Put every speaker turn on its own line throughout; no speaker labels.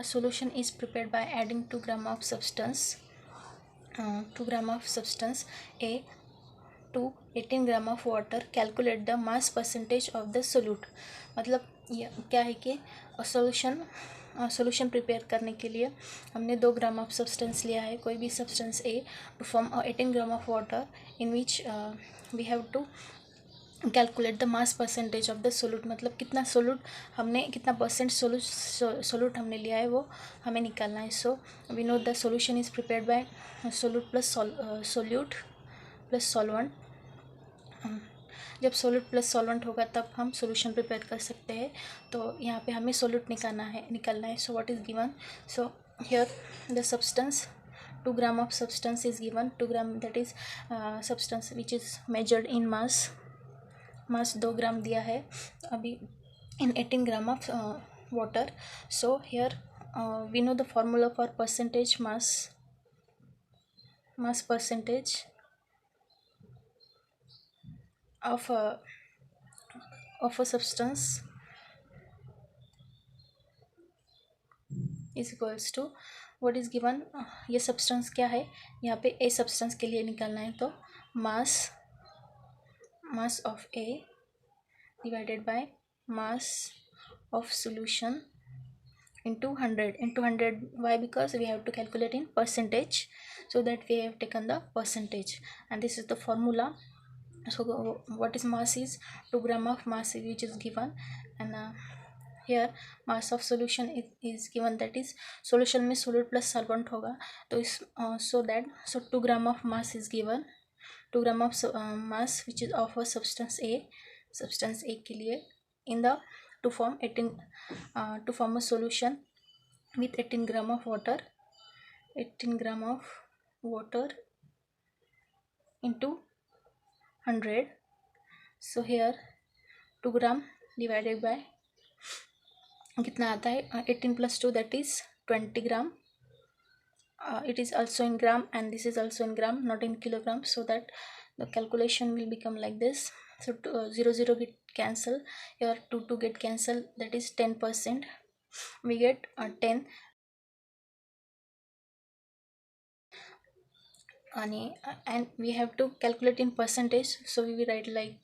A solution is prepared by adding 2 gram of substance 2 gram of substance A to 18 gram of water. Calculate the mass percentage of the solute. मतलब ये क्या है कि solution prepare करने के लिए हमने 2 ग्राम ऑफ सब्सटेंस लिया है, कोई भी substance A, to form 18 gram of water in which we have to calculate the mass percentage of the solute. मतलब कितना सोल्यूट हमने, कितना परसेंट सोल्यूट हमने लिया है वो हमें निकालना है. So we know the solution is prepared by solute plus solute plus solvent. जब सोल्यूट प्लस सॉल्वेंट होगा तब हम सॉल्यूशन प्रिपेयर कर सकते हैं. तो यहाँ पे हमें सोल्यूट निकालना है. So what is given? So here the substance 2 gram of substance is given. 2 gram that is substance which is measured in mass 2 gram दिया है अभी in 18 gram of water. So here we know the formula for percentage mass percentage of a substance is equals to what is given. ये substance क्या है यहाँ पे? A substance के लिए निकालना है. तो mass of A divided by mass of solution into 100. Why? Because we have to calculate in percentage, so that we have taken the percentage, and this is the formula. So what is mass is 2 gram of mass which is given, and here mass of solution is given, that is solution में solute plus solvent होगा. तो इस so 2 gram of mass is given. 2 gram of mass which is of a substance A के लिए in the to form a solution with 18 gram of water. 18 gram of water into 100. So here 2 gram divided by कितना आता है? 18 plus 2, that is 20 gram. It is also in gram and this is also in gram, not in kilogram, so that the calculation will become like this. So 0 get cancel here, 2 get cancel, that is 10%. We get 10, and we have to calculate in percentage, so we will write like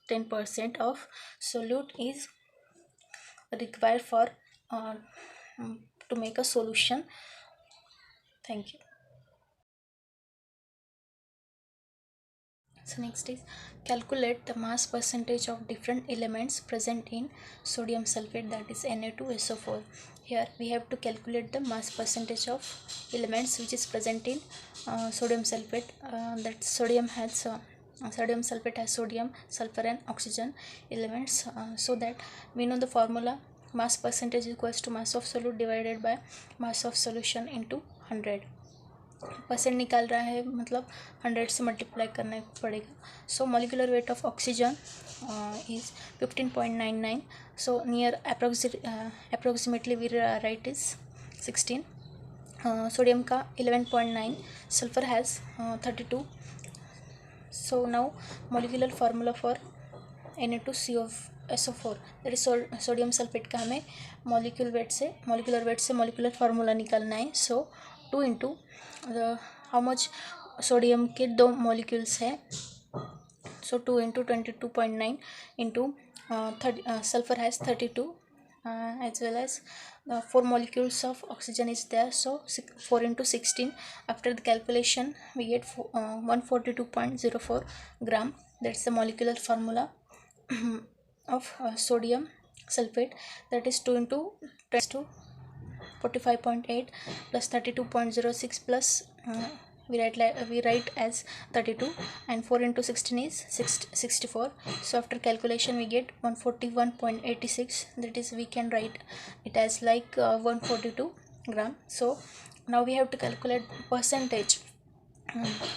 10% of solute is required for to make a solution. Thank you. So next is calculate the mass percentage of different elements present in sodium sulfate, that is Na2SO4. Here we have to calculate the mass percentage of elements which is present in sodium sulfate. That sodium sulfate has sodium, sulfur and oxygen elements. So that we know the formula, mass percentage equals to mass of solute divided by mass of solution into 100. Percent निकाल रहा है, मतलब 100 से multiply करना पड़ेगा. So molecular weight of oxygen is 15.99. So near approximately we write is 16. Sodium का 11.9. Sulphur has 32. So now molecular formula for Na2SO4, that is sodium sulphate का हमें मॉलिक्यूलर वेट से मॉलिक्यूलर फार्मूला निकालना है. So 2 into how much sodium के 2 molecules है. So 2 into 22.9 into sulfur has 32, as well as 4 molecules of oxygen is there. So 4 into 16. After the calculation we get 142.04 gram. That's the molecular formula of sodium sulfate. That is 2 into 10 to 45.8 plus 32.06 plus we write as 32, and 4 into 16 is 64. So after calculation we get 141.86. that is we can write it as like 142 gram. So now we have to calculate percentage,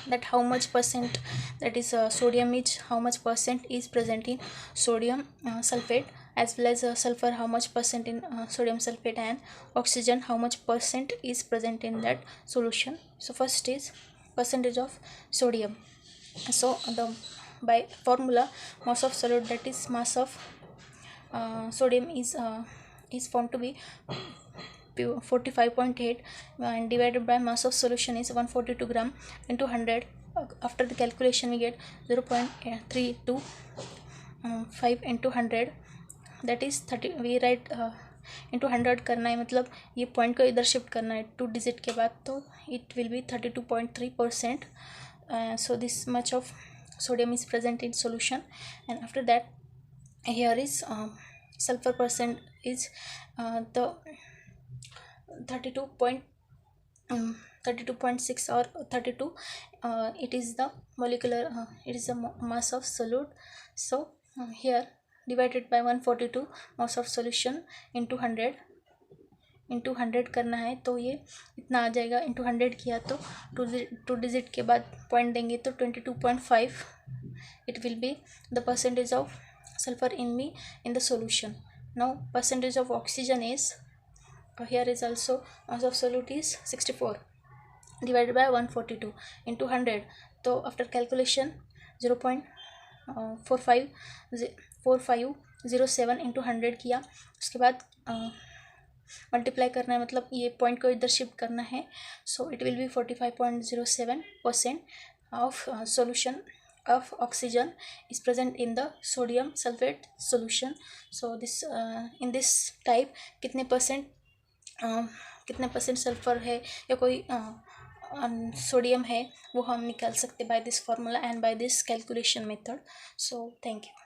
that how much percent, that is sodium is how much percent is present in sodium sulfate, as well as sulfur how much percent in sodium sulfate, and oxygen how much percent is present in that solution. So first is percentage of sodium. So the by formula mass of solute, that is mass of sodium is found to be 45.8 and divided by mass of solution is 142 gram into 100. After the calculation we get 0.325 into 100, that is 30. we write into 100 करना है, मतलब ये point को इधर shift करना है 2 digit के बाद, तो it will be 32.3%. So this much of sodium is present in solution. And after that here is sulfur percent is the 32.6 or 32. It is the molecular it is the mass of solute. So here divided by 142 mass of solution into 100 करना है, तो ये इतना आ जाएगा. into 100 किया तो 2 digit के बाद पॉइंट देंगे तो 22.5 it will be the percentage of sulfur in the solution. Now percentage of oxygen is here is also mass of solute is 64 divided by 142 into 100. तो after calculation 0.4507 into 100 किया, उसके बाद मल्टीप्लाई करना है, मतलब ये पॉइंट को इधर शिफ्ट करना है. So it will be 45.07% of solution of oxygen is present in the sodium sulfate solution. So this in this type कितने परसेंट सल्फर है या कोई सोडियम है वो हम निकाल सकते by this formula and by this calculation method. So thank you.